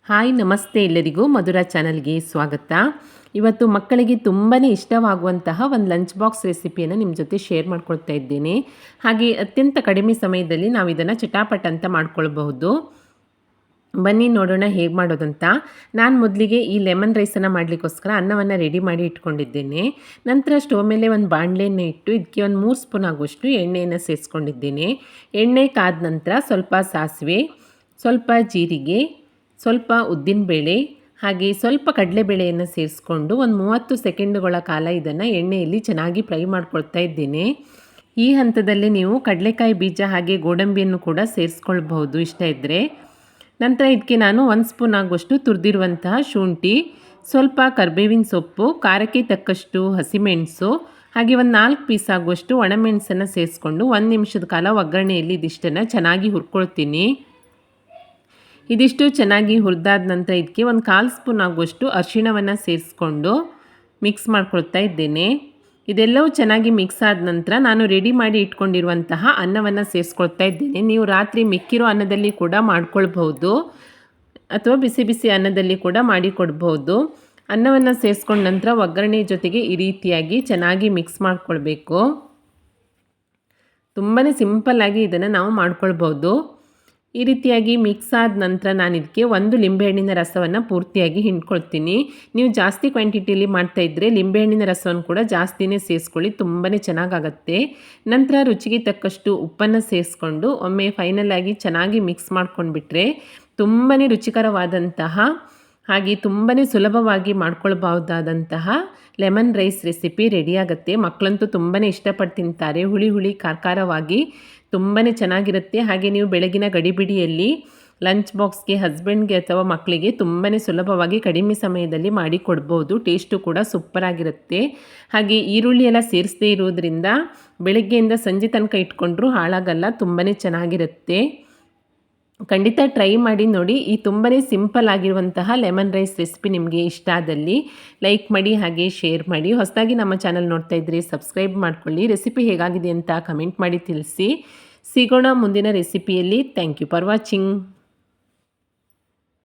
Hi ನಮಸ್ತೆ ಎಲ್ಲರಿಗೂ ಮಧುರ ಚಾನಲ್ಗೆ ಸ್ವಾಗತ. ಇವತ್ತು ಮಕ್ಕಳಿಗೆ ತುಂಬಾ ಇಷ್ಟವಾಗುವಂತಹ ಒಂದು ಲಂಚ್ ಬಾಕ್ಸ್ ರೆಸಿಪಿಯನ್ನು ನಿಮ್ಮ ಜೊತೆ ಶೇರ್ ಮಾಡ್ಕೊಳ್ತಾ ಇದ್ದೇನೆ. ಹಾಗೆ ಅತ್ಯಂತ ಕಡಿಮೆ ಸಮಯದಲ್ಲಿ ನಾವು ಇದನ್ನು ಚಟಾಪಟ್ ಅಂತ ಮಾಡ್ಕೊಳ್ಬಹುದು. ಬನ್ನಿ ನೋಡೋಣ ಹೇಗೆ ಮಾಡೋದಂತ. ನಾನು ಮೊದಲಿಗೆ ಈ ಲೆಮನ್ ರೈಸನ್ನು ಮಾಡಲಿಕ್ಕೋಸ್ಕರ ಅನ್ನವನ್ನು ರೆಡಿ ಮಾಡಿ ಇಟ್ಕೊಂಡಿದ್ದೇನೆ. ನಂತರ ಸ್ಟವ್ ಮೇಲೆ ಒಂದು ಬಾಣಲೆಯನ್ನು ಇಟ್ಟು ಇದಕ್ಕೆ ಒಂದು 3 ಸ್ಪೂನ್ ಆಗುವಷ್ಟು ಎಣ್ಣೆಯನ್ನು ಸೇರಿಸ್ಕೊಂಡಿದ್ದೇನೆ. ಎಣ್ಣೆ ಕಾದ ನಂತರ ಸ್ವಲ್ಪ ಸಾಸಿವೆ, ಸ್ವಲ್ಪ ಜೀರಿಗೆ, ಸ್ವಲ್ಪ ಉದ್ದಿನಬೇಳೆ ಹಾಗೆ ಸ್ವಲ್ಪ ಕಡಲೆಬೇಳೆಯನ್ನು ಸೇರಿಸ್ಕೊಂಡು ಒಂದು 30 ಸೆಕೆಂಡುಗಳ ಕಾಲ ಇದನ್ನು ಎಣ್ಣೆಯಲ್ಲಿ ಚೆನ್ನಾಗಿ ಫ್ರೈ ಮಾಡ್ಕೊಳ್ತಾ ಇದ್ದೇನೆ. ಈ ಹಂತದಲ್ಲಿ ನೀವು ಕಡಲೆಕಾಯಿ ಬೀಜ ಹಾಗೆ ಗೋಡಂಬಿಯನ್ನು ಕೂಡ ಸೇರಿಸ್ಕೊಳ್ಬಹುದು ಇಷ್ಟ ಇದ್ದರೆ. ನಂತರ ಇದಕ್ಕೆ ನಾನು 1 ಸ್ಪೂನ್ ಆಗುವಷ್ಟು ತುರಿದಿರುವಂತಹ ಶುಂಠಿ, ಸ್ವಲ್ಪ ಕರಿಬೇವಿನ ಸೊಪ್ಪು, ಖಾರಕ್ಕೆ ತಕ್ಕಷ್ಟು ಹಸಿಮೆಣಸು ಹಾಗೆ ಒಂದು 4 ಪೀಸ್ ಆಗುವಷ್ಟು ಒಣಮೆಣಸನ್ನು ಸೇರಿಸ್ಕೊಂಡು 1 ನಿಮಿಷದ ಕಾಲ ಒಗ್ಗರಣೆಯಲ್ಲಿ ಇದಿಷ್ಟನ್ನು ಚೆನ್ನಾಗಿ ಹುರ್ಕೊಳ್ತೀನಿ. ಇದಿಷ್ಟು ಚೆನ್ನಾಗಿ ಹುರಿದಾದ ನಂತರ ಇದಕ್ಕೆ ಒಂದು 1/4 ಸ್ಪೂನ್ ಆಗುವಷ್ಟು ಅರಿಶಿಣವನ್ನು ಸೇರಿಸ್ಕೊಂಡು ಮಿಕ್ಸ್ ಮಾಡ್ಕೊಳ್ತಾ ಇದ್ದೇನೆ. ಇದೆಲ್ಲವೂ ಚೆನ್ನಾಗಿ ಮಿಕ್ಸ್ ಆದ ನಂತರ ನಾನು ರೆಡಿ ಮಾಡಿ ಇಟ್ಕೊಂಡಿರುವಂತಹ ಅನ್ನವನ್ನು ಸೇರಿಸ್ಕೊಳ್ತಾ ಇದ್ದೇನೆ. ನೀವು ರಾತ್ರಿ ಮಿಕ್ಕಿರೋ ಅನ್ನದಲ್ಲಿ ಕೂಡ ಮಾಡ್ಕೊಳ್ಬಹುದು ಅಥವಾ ಬಿಸಿ ಬಿಸಿ ಅನ್ನದಲ್ಲಿ ಕೂಡ ಮಾಡಿಕೊಡ್ಬಹುದು. ಅನ್ನವನ್ನು ಸೇರಿಸ್ಕೊಂಡ ನಂತರ ಒಗ್ಗರಣೆ ಜೊತೆಗೆ ಈ ರೀತಿಯಾಗಿ ಚೆನ್ನಾಗಿ ಮಿಕ್ಸ್ ಮಾಡ್ಕೊಳ್ಬೇಕು. ತುಂಬಾ ಸಿಂಪಲ್ಲಾಗಿ ಇದನ್ನು ನಾವು ಮಾಡ್ಕೊಳ್ಬಹುದು. ಈ ರೀತಿಯಾಗಿ ಮಿಕ್ಸ್ ಆದ ನಂತರ ನಾನು ಇದಕ್ಕೆ 1 ಲಿಂಬೆಹಣ್ಣಿನ ರಸವನ್ನು ಪೂರ್ತಿಯಾಗಿ ಹಿಂಡ್ಕೊಳ್ತೀನಿ. ನೀವು ಜಾಸ್ತಿ ಕ್ವಾಂಟಿಟಿಯಲ್ಲಿ ಮಾಡ್ತಾಯಿದ್ರೆ ಲಿಂಬೆಹಣ್ಣಿನ ರಸವನ್ನು ಕೂಡ ಜಾಸ್ತಿನೇ ಸೇರಿಸ್ಕೊಳ್ಳಿ, ತುಂಬಾ ಚೆನ್ನಾಗಾಗತ್ತೆ. ನಂತರ ರುಚಿಗೆ ತಕ್ಕಷ್ಟು ಉಪ್ಪನ್ನು ಸೇರಿಸ್ಕೊಂಡು ಒಮ್ಮೆ ಫೈನಲಾಗಿ ಚೆನ್ನಾಗಿ ಮಿಕ್ಸ್ ಮಾಡ್ಕೊಂಡ್ಬಿಟ್ರೆ ತುಂಬಾ ರುಚಿಕರವಾದಂತಹ ಹಾಗೆ ತುಂಬಾ ಸುಲಭವಾಗಿ ಮಾಡ್ಕೊಳ್ಬಹುದಾದಂತಹ ಲೆಮನ್ ರೈಸ್ ರೆಸಿಪಿ ರೆಡಿಯಾಗುತ್ತೆ. ಮಕ್ಕಳಂತೂ ತುಂಬಾ ಇಷ್ಟಪಟ್ಟು ತಿಂತಾರೆ. ಹುಳಿ ಹುಳಿ ಖಾರವಾಗಿ ತುಂಬಾ ಚೆನ್ನಾಗಿರುತ್ತೆ. ಹಾಗೆ ನೀವು ಬೆಳಗಿನ ಗಡಿಬಿಡಿಯಲ್ಲಿ ಲಂಚ್ ಬಾಕ್ಸ್ಗೆ ಹಸ್ಬೆಂಡ್ಗೆ ಅಥವಾ ಮಕ್ಕಳಿಗೆ ತುಂಬಾ ಸುಲಭವಾಗಿ ಕಡಿಮೆ ಸಮಯದಲ್ಲಿ ಮಾಡಿ ಕೊಡ್ಬೋದು. ಟೇಸ್ಟು ಕೂಡ ಸೂಪರಾಗಿರುತ್ತೆ. ಹಾಗೆ ಈರುಳ್ಳಿ ಎಲ್ಲ ಸೇರಿಸದೇ ಇರೋದ್ರಿಂದ ಬೆಳಗ್ಗೆಯಿಂದ ಸಂಜೆ ತನಕ ಇಟ್ಕೊಂಡ್ರೂ ಹಾಳಾಗಲ್ಲ, ತುಂಬಾ ಚೆನ್ನಾಗಿರುತ್ತೆ. ಖಂಡಿತ ಟ್ರೈ ಮಾಡಿ ನೋಡಿ. ಈ ತುಂಬಾ ಸಿಂಪಲ್ ಆಗಿರುವಂತಹ ಲೆಮನ್ ರೈಸ್ ರೆಸಿಪಿ ನಿಮಗೆ ಇಷ್ಟ ಆದಲ್ಲಿ ಲೈಕ್ ಮಾಡಿ ಹಾಗೆ ಶೇರ್ ಮಾಡಿ. ಹೊಸದಾಗಿ ನಮ್ಮ ಚಾನಲ್ ನೋಡ್ತಾ ಇದ್ದರೆ ಸಬ್ಸ್ಕ್ರೈಬ್ ಮಾಡ್ಕೊಳ್ಳಿ. ರೆಸಿಪಿ ಹೇಗಾಗಿದೆ ಅಂತ ಕಮೆಂಟ್ ಮಾಡಿ ತಿಳಿಸಿ. ಸಿಗೋಣ ಮುಂದಿನ ರೆಸಿಪಿಯಲ್ಲಿ. Thank you for watching.